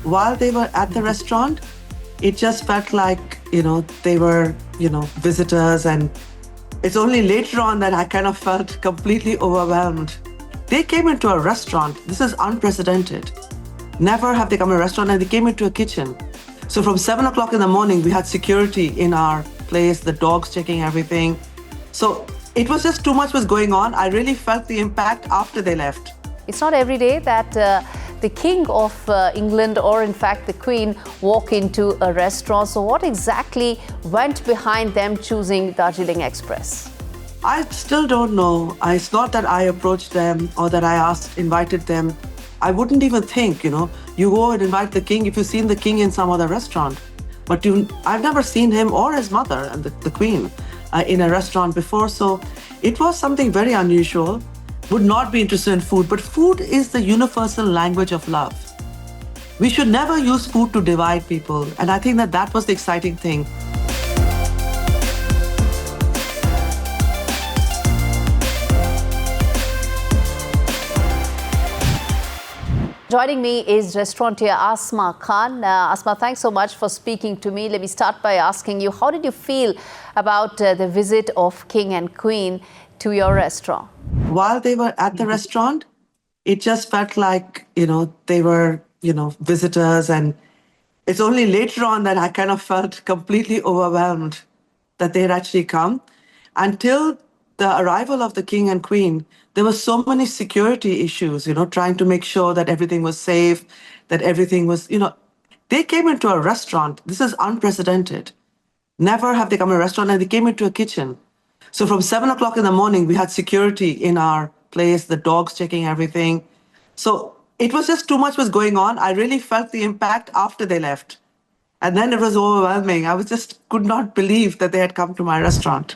while they were at the restaurant, it just felt like, they were, visitors. And it's only later on that I kind of felt completely overwhelmed. They came into a restaurant. This is unprecedented. Never have they come to a restaurant, and they came into a kitchen. So from 7 o'clock in the morning, we had security in our place, the dogs checking everything. So it was just too much was going on. I really felt the impact after they left. It's not every day that the King of England, or in fact the Queen, walk into a restaurant. So what exactly went behind them choosing Darjeeling Express? I still don't know. It's not that I approached them or that I invited them. I wouldn't even think, you go and invite the king if you've seen the king in some other restaurant. But I've never seen him or his mother and the queen in a restaurant before. So it was something very unusual. Would not be interested in food, but food is the universal language of love. We should never use food to divide people. And I think that was the exciting thing. Joining me is restaurateur Asma Khan. Asma, thanks so much for speaking to me. Let me start by asking you, how did you feel about the visit of King and Queen to your restaurant? While they were at the restaurant, it just felt like, they were, visitors. And it's only later on that I kind of felt completely overwhelmed that they had actually come. Until the arrival of the king and queen, there were so many security issues, trying to make sure that everything was safe, that everything was, they came into a restaurant. This is unprecedented. Never have they come to a restaurant, and they came into a kitchen. So from 7 o'clock in the morning, we had security in our place, the dogs checking everything. So it was just too much was going on. I really felt the impact after they left. And then it was overwhelming. I could not believe that they had come to my restaurant.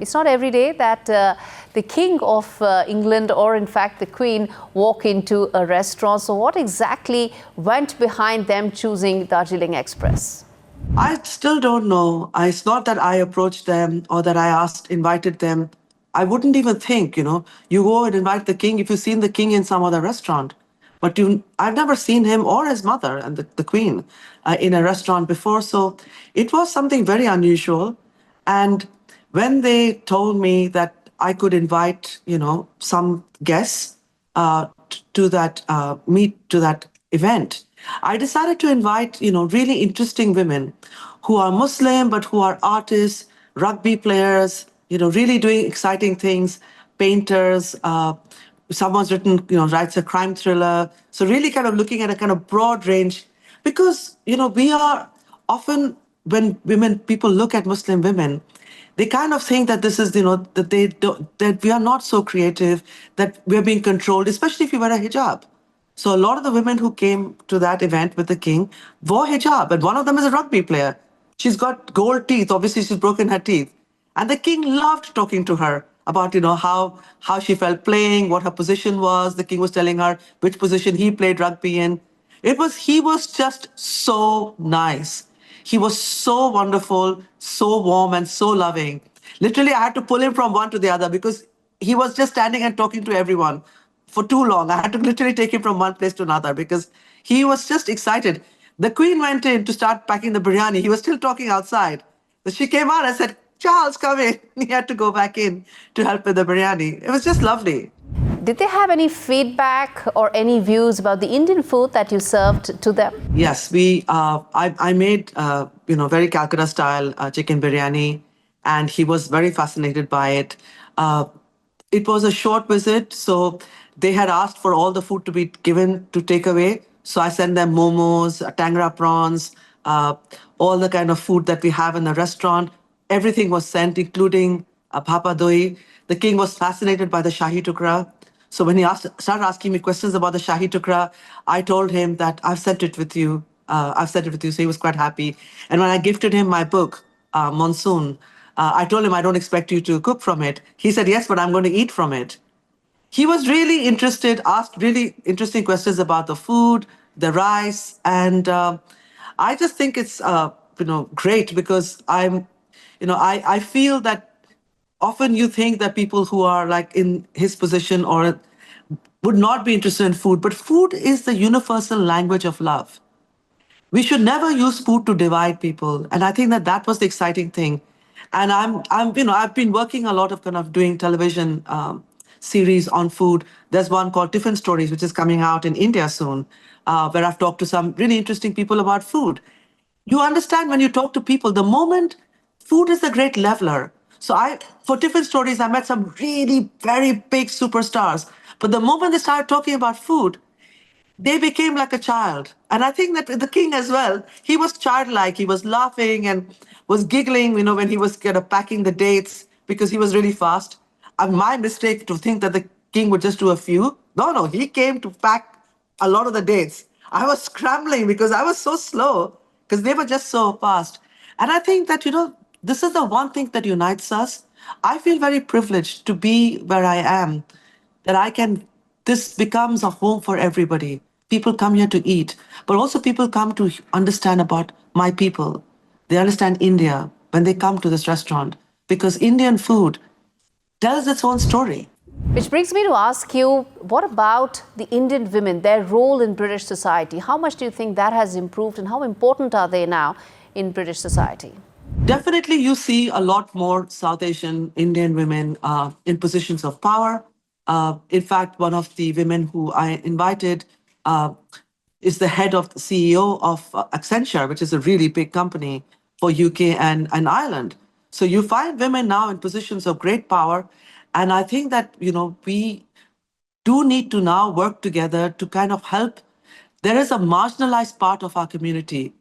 It's not every day that the King of England, or in fact the Queen, walk into a restaurant. So what exactly went behind them choosing Darjeeling Express? I still don't know. It's not that I approached them or that I invited them. I wouldn't even think, you go and invite the king if you've seen the king in some other restaurant. But I've never seen him or his mother and the queen in a restaurant before. So it was something very unusual. And when they told me that I could invite, some guests to that event, I decided to invite, really interesting women who are Muslim, but who are artists, rugby players, really doing exciting things, painters. Someone's writes a crime thriller. So really kind of looking at a kind of broad range, because, we are often, when people look at Muslim women, they kind of think that this is, that we are not so creative, that we're being controlled, especially if you wear a hijab. So a lot of the women who came to that event with the king wore hijab, and one of them is a rugby player. She's got gold teeth. Obviously, she's broken her teeth. And the king loved talking to her about, how she felt playing, what her position was. The king was telling her which position he played rugby in. He was just so nice. He was so wonderful, so warm, and so loving. Literally, I had to pull him from one to the other because he was just standing and talking to everyone for too long. I had to literally take him from one place to another because he was just excited. The queen went in to start packing the biryani. He was still talking outside. So she came out and said, "Charles, come in." He had to go back in to help with the biryani. It was just lovely. Did they have any feedback or any views about the Indian food that you served to them? Yes, I made, very Calcutta style chicken biryani, and he was very fascinated by it. It was a short visit, so they had asked for all the food to be given to take away. So I sent them momos, tangra prawns, all the kind of food that we have in the restaurant. Everything was sent, including papa doi. The king was fascinated by the shahi tukra. So when he started asking me questions about the shahi tukra, I told him that I've sent it with you. So he was quite happy. And when I gifted him my book, Monsoon, I told him I don't expect you to cook from it. He said, yes, but I'm going to eat from it. He was really interested, asked really interesting questions about the food, the rice. And I just think it's, great because I feel that often you think that people who are like in his position or would not be interested in food, but food is the universal language of love. We should never use food to divide people. And I think that that was the exciting thing. And I've been working a lot of kind of doing television series on food. There's one called Tiffin Stories, which is coming out in India soon, where I've talked to some really interesting people about food. You understand when you talk to people, the moment food is a great leveler. So for Tiffin Stories, I met some really very big superstars. But the moment they started talking about food, they became like a child. And I think that the king as well, he was childlike. He was laughing and was giggling, when he was kind of packing the dates because he was really fast. And my mistake to think that the king would just do a few. No, no, he came to pack a lot of the dates. I was scrambling because I was so slow because they were just so fast. And I think that, this is the one thing that unites us. I feel very privileged to be where I am, that this becomes a home for everybody. People come here to eat, but also people come to understand about my people. They understand India when they come to this restaurant because Indian food tells its own story. Which brings me to ask you, what about the Indian women, their role in British society? How much do you think that has improved and how important are they now in British society? Definitely, you see a lot more South Asian Indian women in positions of power. In fact, one of the women who I invited is the head of the CEO of Accenture, which is a really big company for UK and Ireland. So you find women now in positions of great power. And I think that, we do need to now work together to kind of help. There is a marginalized part of our community,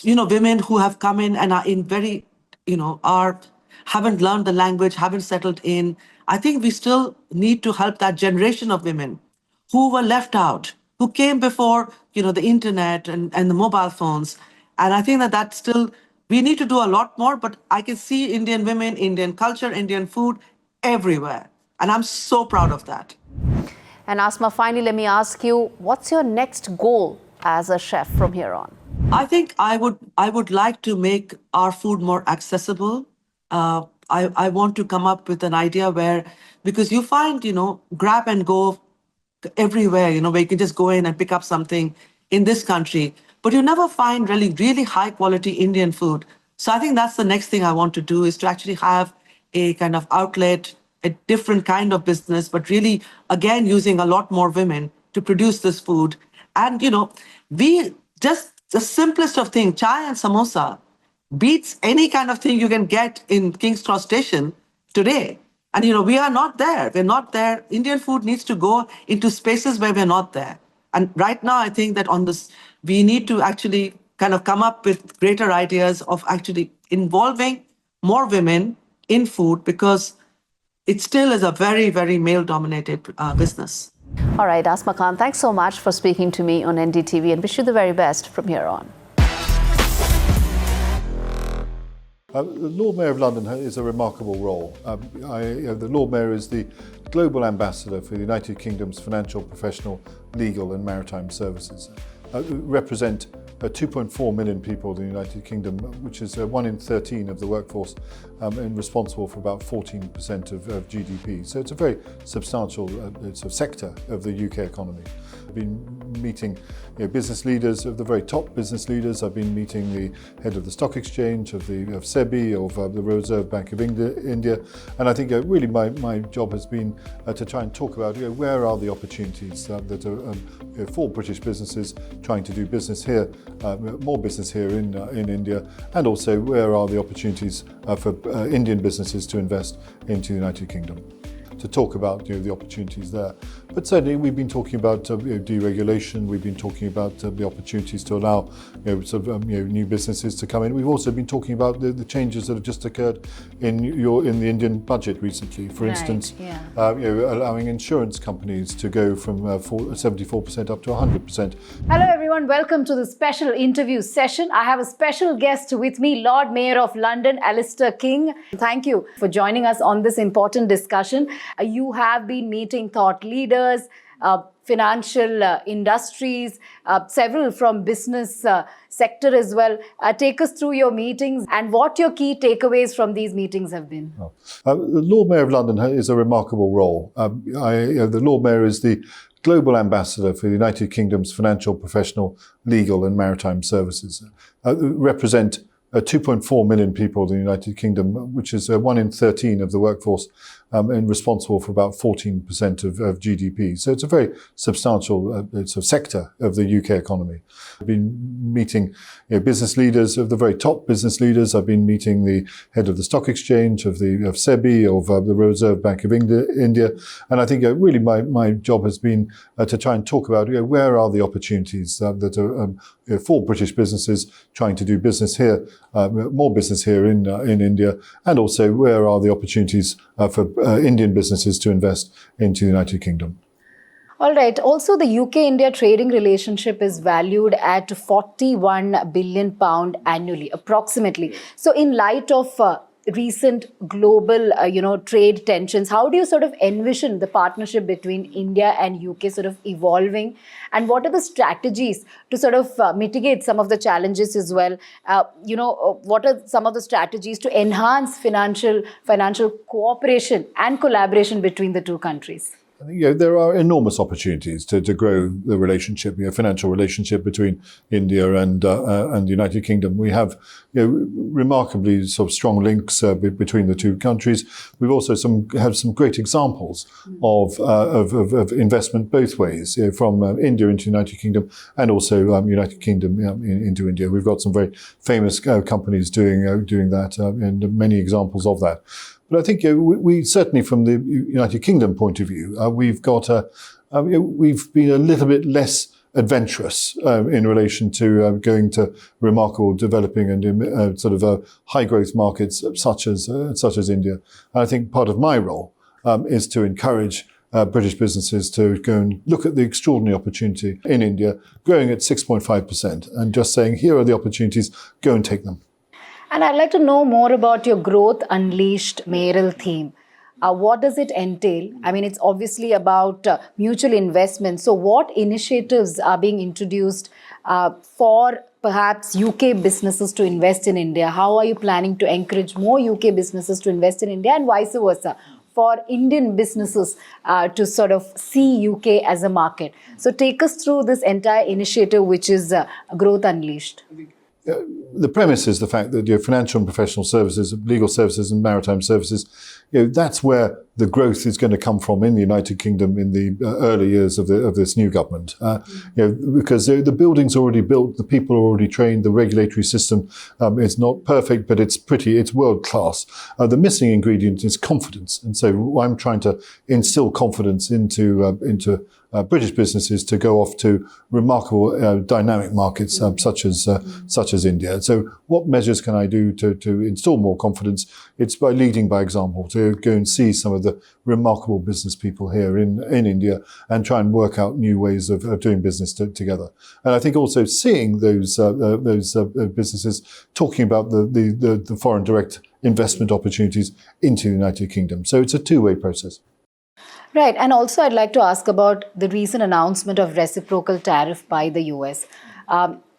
women who have come in and are in very, are haven't learned the language, haven't settled in. I think we still need to help that generation of women who were left out, who came before, the internet and the mobile phones. And I think that that's still, we need to do a lot more, but I can see Indian women, Indian culture, Indian food everywhere. And I'm so proud of that. And Asma, finally, let me ask you, what's your next goal as a chef from here on? I think I would like to make our food more accessible. I want to come up with an idea where, because you find, grab and go everywhere, where you can just go in and pick up something in this country, but you never find really, really high quality Indian food. So I think that's the next thing I want to do, is to actually have a kind of outlet, a different kind of business, but really, again, using a lot more women to produce this food. And, we just the simplest of things, chai and samosa, beats any kind of thing you can get in King's Cross Station today. And we are not there. We're not there. Indian food needs to go into spaces where we're not there. And right now, I think that on this, we need to actually kind of come up with greater ideas of actually involving more women in food, because it still is a very, very male-dominated business. All right, Asma Khan, thanks so much for speaking to me on NDTV, and wish you the very best from here on. The Lord Mayor of London is a remarkable role. The Lord Mayor is the global ambassador for the United Kingdom's financial, professional, legal and maritime services. Represent 2.4 million people in the United Kingdom, which is 1 in 13 of the workforce, and responsible for about 14% of GDP. So it's a very substantial sector of the UK economy. I've been meeting business leaders, of the very top business leaders. I've been meeting the head of the Stock Exchange, of SEBI, of the Reserve Bank of India. And I think really my job has been to try and talk about where are the opportunities that are for British businesses trying to do business here, more business here in India, and also where are the opportunities for Indian businesses to invest into the United Kingdom. To talk about the opportunities there. But certainly we've been talking about deregulation, we've been talking about the opportunities to allow new businesses to come in. We've also been talking about the changes that have just occurred in the Indian budget recently. For instance, allowing insurance companies to go from 74% up to 100%. Hello everyone, welcome to the special interview session. I have a special guest with me, Lord Mayor of London, Alistair King. Thank you for joining us on this important discussion. You have been meeting thought leaders, financial industries, several from business sector as well. Take us through your meetings and what your key takeaways from these meetings have been. The Lord Mayor of London is a remarkable role. The Lord Mayor is the global ambassador for the United Kingdom's financial, professional, legal and maritime services. Represent 2.4 million people in the United Kingdom, which is 1 in 13 of the workforce, and responsible for about 14% of GDP. So it's a very substantial sort of sector of the UK economy. I've been meeting business leaders, of the very top business leaders. I've been meeting the head of the stock exchange, of SEBI, of the Reserve Bank of India. And I think really my job has been to try and talk about where are the opportunities that are for British businesses trying to do business here, more business here in India, and also where are the opportunities for Indian businesses to invest into the United Kingdom. All right. Also, the UK-India trading relationship is valued at £41 billion annually, approximately. So in light of recent global, trade tensions, how do you sort of envision the partnership between India and UK sort of evolving? And what are the strategies to sort of mitigate some of the challenges as well? What are some of the strategies to enhance financial cooperation and collaboration between the two countries? I think there are enormous opportunities to grow the relationship, financial relationship between India and the United Kingdom. We have remarkably sort of strong links between the two countries. We've also have some great examples of investment both ways, from India into the United Kingdom and also United Kingdom into India. We've got some very famous companies doing that, and many examples of that. But I think we certainly, from the United Kingdom point of view, we've been a little bit less adventurous in relation to going to remarkable developing and high growth markets such as India. And I think part of my role is to encourage British businesses to go and look at the extraordinary opportunity in India, growing at 6.5%, and just saying, here are the opportunities, go and take them. And I'd like to know more about your Growth Unleashed mayoral theme. What does it entail? I mean, it's obviously about mutual investment. So what initiatives are being introduced for perhaps UK businesses to invest in India? How are you planning to encourage more UK businesses to invest in India, and vice versa, for Indian businesses to sort of see UK as a market? So take us through this entire initiative, which is Growth Unleashed. The premise is the fact that financial and professional services, legal services and maritime services, that's where the growth is going to come from in the United Kingdom in the early years of this new government. Because the building's already built, the people are already trained, the regulatory system is not perfect, but it's world class. The missing ingredient is confidence. And so I'm trying to instill confidence into British businesses to go off to remarkable dynamic markets such as India. So what measures can I do to install more confidence? It's by leading by example, to go and see some of the remarkable business people here in India and try and work out new ways of doing business together. And I think also seeing those businesses talking about the foreign direct investment opportunities into the United Kingdom. So it's a two-way process. Right. And also I'd like to ask about the recent announcement of reciprocal tariff by the US.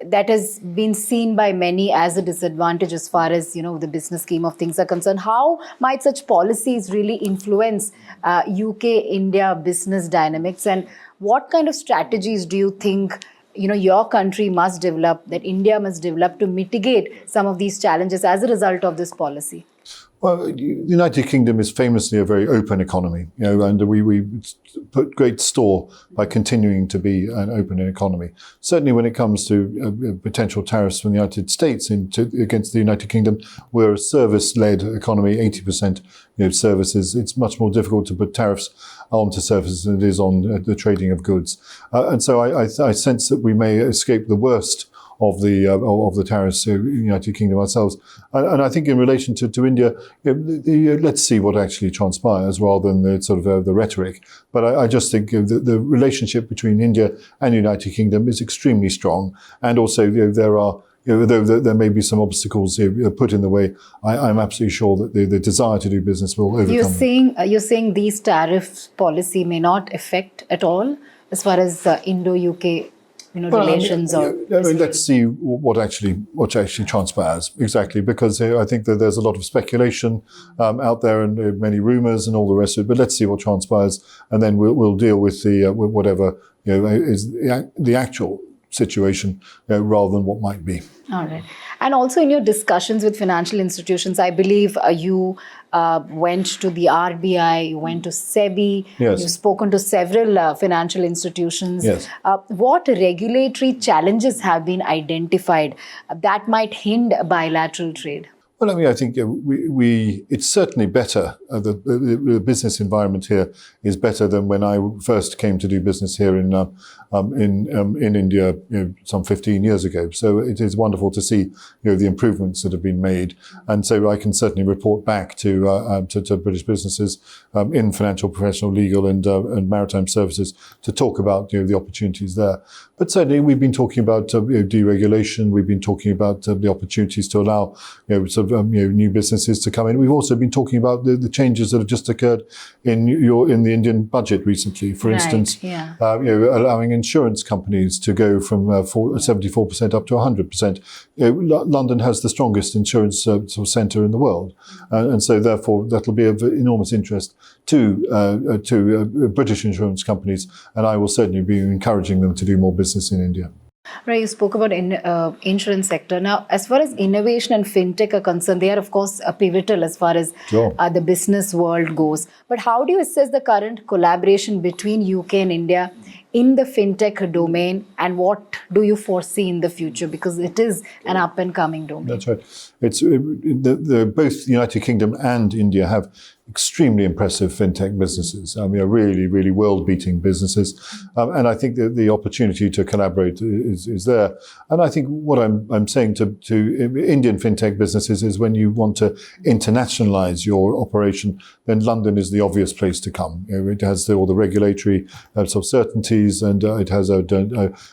That has been seen by many as a disadvantage as far as, the business scheme of things are concerned. How might such policies really influence UK-India business dynamics? And what kind of strategies do you think, your country must develop, that India must develop to mitigate some of these challenges as a result of this policy? Well, the United Kingdom is famously a very open economy, and we put great store by continuing to be an open economy. Certainly when it comes to potential tariffs from the United States against the United Kingdom, we're a service-led economy, 80% services. It's much more difficult to put tariffs onto services than it is on the trading of goods. And so I sense that we may escape the worst of the tariffs in the United Kingdom ourselves. And I think in relation to India, let's see what actually transpires rather than the rhetoric. But I just think the relationship between India and the United Kingdom is extremely strong. And also there are, though there may be some obstacles put in the way, I'm absolutely sure that the desire to do business will overcome. You're saying these tariff policy may not affect at all as far as Indo-UK relations or? Let's see what actually transpires exactly, because I think that there's a lot of speculation out there and many rumours and all the rest of it. But let's see what transpires, and then we'll deal with the with whatever is the actual situation rather than what might be. All right. And also in your discussions with financial institutions, I believe you went to the RBI, you went to SEBI, Yes. you've spoken to several financial institutions. Yes. What regulatory challenges have been identified that might hinder bilateral trade? Well, I think it's certainly better. The business environment here is better than when I first came to do business here in India some 15 years ago. So it is wonderful to see the improvements that have been made, and so I can certainly report back to British businesses in financial, professional, legal, and maritime services to talk about the opportunities there. But certainly we've been talking about deregulation. We've been talking about the opportunities to allow new businesses to come in. We've also been talking about the changes that have just occurred in the Indian budget recently. For instance, allowing insurance companies to go from 74% up to 100%. London has the strongest insurance centre in the world, and so therefore that'll be of enormous interest to British insurance companies, and I will certainly be encouraging them to do more business in India. Right, you spoke about insurance sector. Now, as far as innovation and fintech are concerned, they are of course pivotal as far as the business world goes. But how do you assess the current collaboration between UK and India in the fintech domain, and what do you foresee in the future? Because it is an up and coming domain. That's right. It's both the United Kingdom and India have extremely impressive fintech businesses. Really, really world-beating businesses, and I think that the opportunity to collaborate is there. And I think what I'm saying to Indian fintech businesses is, when you want to internationalize your operation, then London is the obvious place to come. It has all the regulatory certainties, and it has a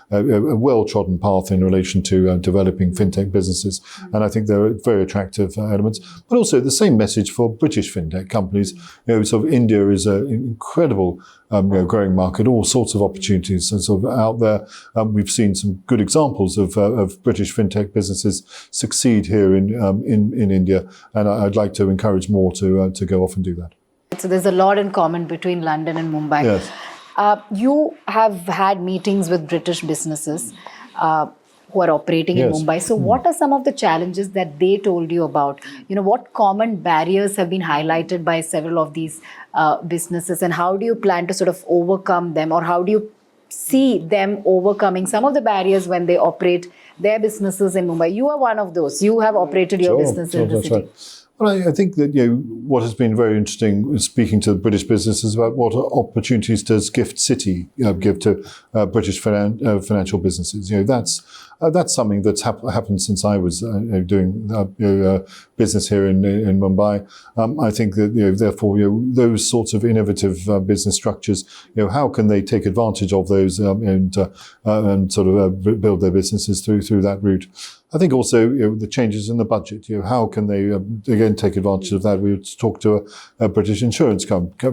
well-trodden path in relation to developing fintech businesses. And I think there are very attractive elements. But also the same message for British fintech companies. India is an incredible growing market, all sorts of opportunities out there. We've seen some good examples of British fintech businesses succeed here in India, and I'd like to encourage more to go off and do that. So there's a lot in common between London and Mumbai. Yes. You have had meetings with British businesses who are operating in Mumbai. So what are some of the challenges that they told you about? What common barriers have been highlighted by several of these businesses, and how do you plan to sort of overcome them, or how do you see them overcoming some of the barriers when they operate their businesses in Mumbai? You are one of those. You have operated your business in the city. Right. Well, I think that what has been very interesting is speaking to British businesses about what opportunities does Gift City give to British financial businesses. That's something that's happened since I was doing business here in Mumbai. I think that therefore those sorts of innovative business structures, how can they take advantage of those and sort of build their businesses through that route. I think also the changes in the budget. How can they again take advantage of that? We talked to a British insurance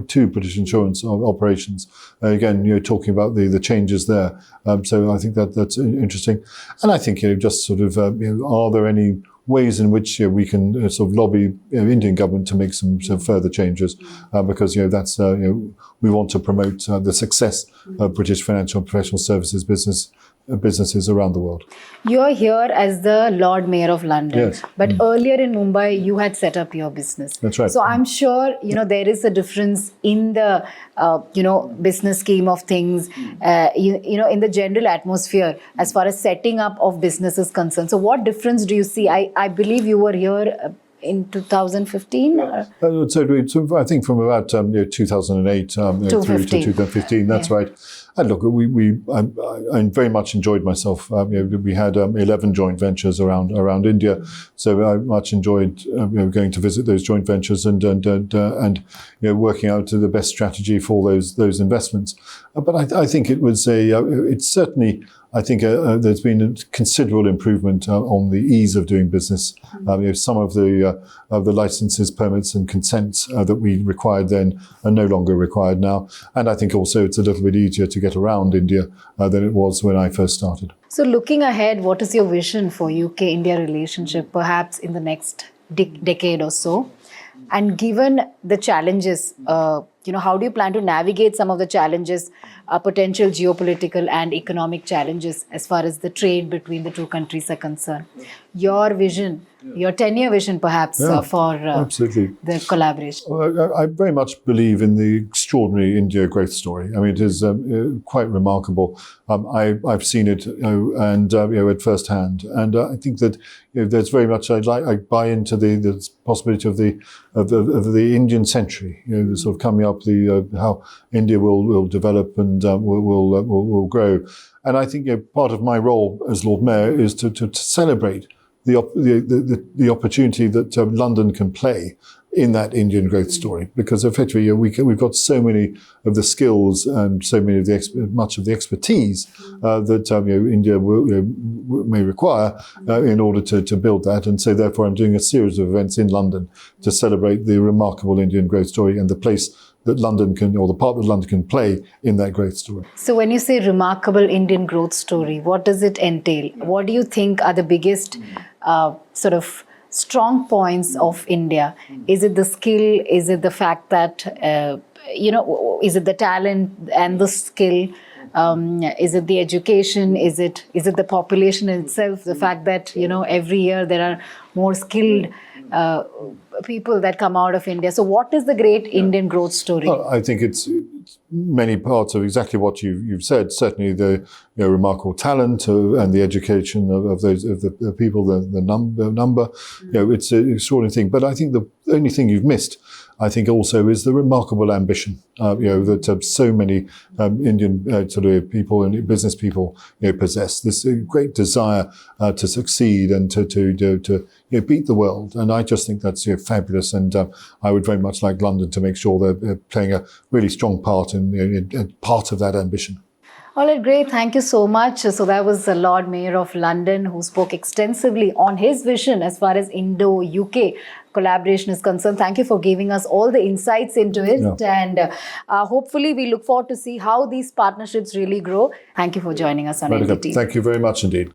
two British insurance operations. Again, talking about the changes there. So I think that's interesting. And I think just sort of are there any ways in which we can sort of lobby Indian government to make some further changes, because that's we want to promote the success of British financial and professional services businesses around the world. You're here as the Lord Mayor of London, but earlier in Mumbai you had set up your business. That's right. So I'm sure there is a difference in the business scheme of things, in the general atmosphere as far as setting up of business is concerned. So what difference do you see? I believe you were here in 2015? So I think from about 2008 through to 2015, that's right. And look, I very much enjoyed myself. We had 11 joint ventures around India, so I much enjoyed going to visit those joint ventures and working out the best strategy for those investments. But I think it was it's certainly. I think there's been a considerable improvement on the ease of doing business. Some of the licenses, permits and consents that we required then are no longer required now. And I think also it's a little bit easier to get around India than it was when I first started. So looking ahead, what is your vision for UK-India relationship, perhaps in the next decade or so? And given the challenges, how do you plan to navigate some of the challenges, potential geopolitical and economic challenges as far as the trade between the two countries are concerned? Your vision, your 10-year vision perhaps for absolutely. the collaboration. I very much believe in the extraordinary India growth story. I mean, it is quite remarkable. I've seen it, at first hand, and I think that there's very much I buy into the possibility of the Indian century. Sort of coming up, how India will develop and will grow. And I think part of my role as Lord Mayor is to celebrate the opportunity that London can play in that Indian growth story, because effectively we've got so many of the skills and so many of much of the expertise that India may require in order to build that. And so therefore I'm doing a series of events in London to celebrate the remarkable Indian growth story and the place that London can, or the part that London can play in that growth story. So when you say remarkable Indian growth story, what does it entail? What do you think are the biggest sort of strong points of India? Is it the skill? Is it the fact that, is it the talent and the skill? Is it the education? Is it the population itself? The fact that, every year there are more skilled people that come out of India. So what is the great Indian growth story? Well, I think it's many parts of exactly what you've said. Certainly the remarkable talent and the education of the people, the number. It's an extraordinary thing. But I think the only thing you've missed, I think also, is the remarkable ambition that so many Indian sort of people and business people possess. This great desire to succeed and to beat the world. And I just think that's fabulous. And I would very much like London to make sure they're playing a really strong part in part of that ambition. All right, great. Thank you so much. So that was the Lord Mayor of London, who spoke extensively on his vision as far as Indo-UK collaboration is concerned. Thank you for giving us all the insights into it. Yeah. And hopefully we look forward to see how these partnerships really grow. Thank you for joining us on NDTV. Thank you very much indeed.